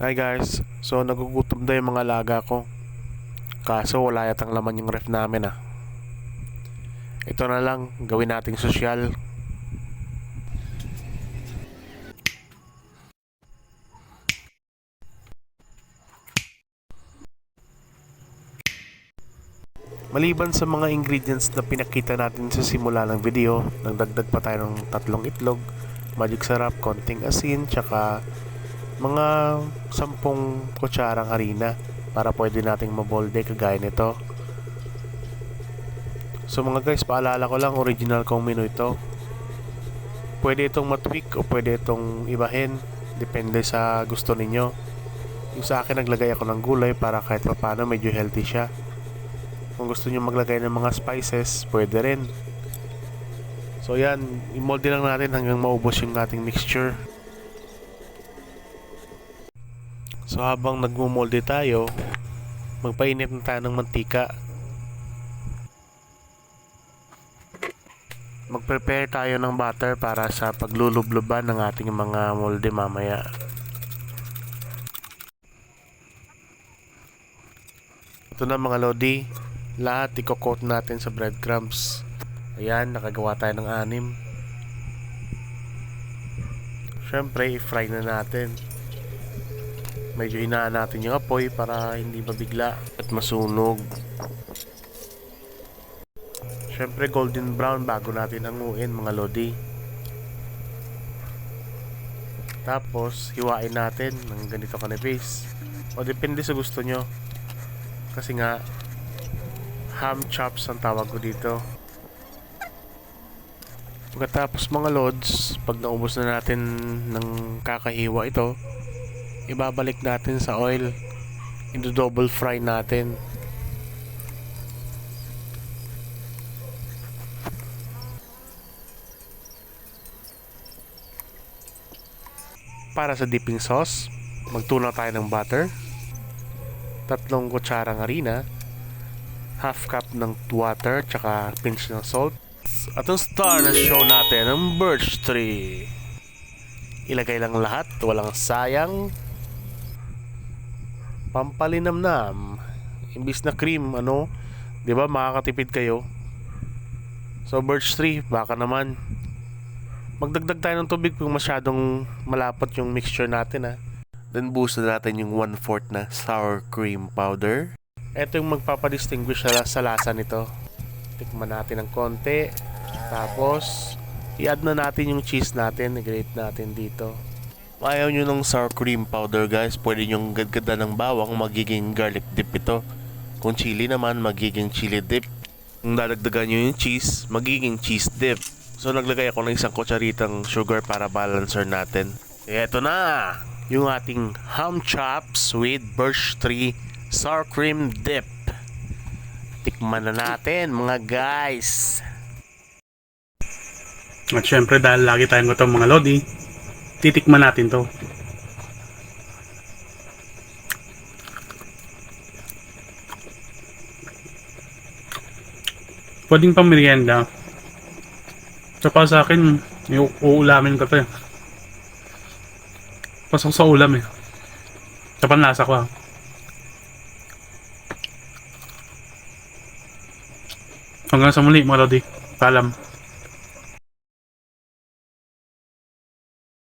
Hi guys, so nagugutom na yung mga alaga ko. Kaso wala yatang laman yung ref namin ah. Ito na lang, gawin nating sosyal. Maliban sa mga ingredients na pinakita natin sa simula ng video, nagdagdag pa tayo ng 3 itlog, magic sarap, konting asin, tsaka mga 10 kutsarang harina para pwede nating mabolde kagaya nito. So mga guys, paalala ko lang, original kong menu ito. Pwede itong matweak o pwede itong ibahin, depende sa gusto ninyo. Yung sa akin, naglagay ako ng gulay para kahit paano medyo healthy siya. Kung gusto nyo maglagay ng mga spices, pwede rin. So yan, i-molde lang natin hanggang maubos yung ating mixture. So habang nagmumolde tayo, magpainit na tayo ng mantika. Mag-prepare tayo ng butter para sa paglulubluban ng ating mga molde mamaya. Ito na mga lodi, lahat i-coat natin sa breadcrumbs. Ayan, nakagawa tayo ng 6. Syempre, i-fry na natin. Medyo hinaan natin yung apoy para hindi mabigla at masunog. Syempre, golden brown bago natin hanguin mga lodi. Tapos, hiwain natin ng ganito kanipis. O depende sa gusto nyo. Kasi nga, ham chops ang tawag ko dito. Pagkatapos mga lods, pag naubos na natin ng kakahiwa ito, ibabalik natin sa oil. Double fry natin. Para sa dipping sauce, magtunaw tayo ng butter, 3 kutsarang harina, half cup ng water, tsaka pinch ng salt. At ang star na show natin, ang birch tree. Ilagay lang lahat, walang sayang. Pampalinamnam. Imbis na cream, ano, 'di ba makakatipid kayo? So birch tree, baka naman magdagdag tayo ng tubig kung masyadong malapot yung mixture natin ha. Then boost na natin yung 1/4 na sour cream powder. Ito yung magpapadistinguish sa lasa nito. Tikman natin ng konti. Tapos i-add na natin yung cheese natin. I-grate natin dito. Kung ayaw nyo ng sour cream powder guys, pwede nyong gadgada ng bawang, magiging garlic dip ito. Kung chili naman, magiging chili dip. Kung dadagdagan nyo yung cheese, magiging cheese dip. So naglagay ako ng 1 kutsaritang sugar para balancer natin. Eto na yung ating ham chops with birch tree sour cream dip. Tikman na natin mga guys. At syempre dahil lagi tayong gutom mga lodi, titikman natin to. Pwedeng pang merienda. Saka sa akin, uulamin ko to eh. Pasok sa ulam eh. Sa panlasa ko ah. Hanggang sa muli mga lodi. Paalam.